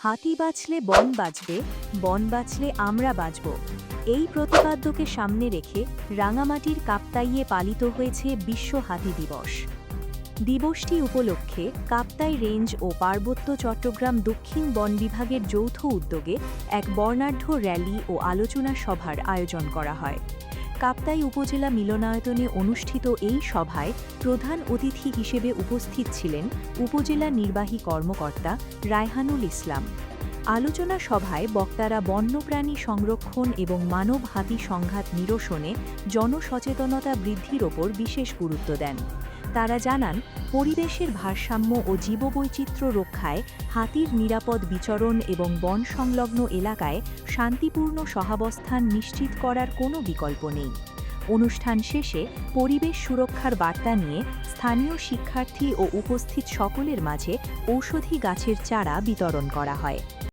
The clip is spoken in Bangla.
হাতি বাঁচলে বন বাঁচবে, বন বাঁচলে আমরা বাঁচব। এই প্রতিপাদ্যকে সামনে রেখে রাঙামাটির কাপ্তাইয়ে পালিত হয়েছে বিশ্ব হাতি দিবস। দিবসটি উপলক্ষে কাপ্তাই রেঞ্জ ও পার্বত্য চট্টগ্রাম দক্ষিণ বন বিভাগের যৌথ উদ্যোগে এক বর্ণাঢ্য র্যালি ও আলোচনা সভার আয়োজন করা হয়। কাপ্তাই উপজেলা মিলনায়তনে অনুষ্ঠিত এই সভায় প্রধান অতিথি হিসেবে উপস্থিত ছিলেন উপজেলা নির্বাহী কর্মকর্তা রায়হানুল ইসলাম। আলোচনা সভায় বক্তারা বন্যপ্রাণী সংরক্ষণ এবং মানব হাতি সংঘাত নিরসনে জনসচেতনতা বৃদ্ধির ওপর বিশেষ গুরুত্ব দেন। তারা জানান, পরিবেশের ভারসাম্য ও জীববৈচিত্র্য রক্ষায় হাতির নিরাপদ বিচরণ এবং বন সংলগ্ন এলাকায় শান্তিপূর্ণ সহাবস্থান নিশ্চিত করার কোনো বিকল্প নেই। অনুষ্ঠান শেষে পরিবেশ সুরক্ষার বার্তা নিয়ে স্থানীয় শিক্ষার্থী ও উপস্থিত সকলের মাঝে ঔষধি গাছের চারা বিতরণ করা হয়।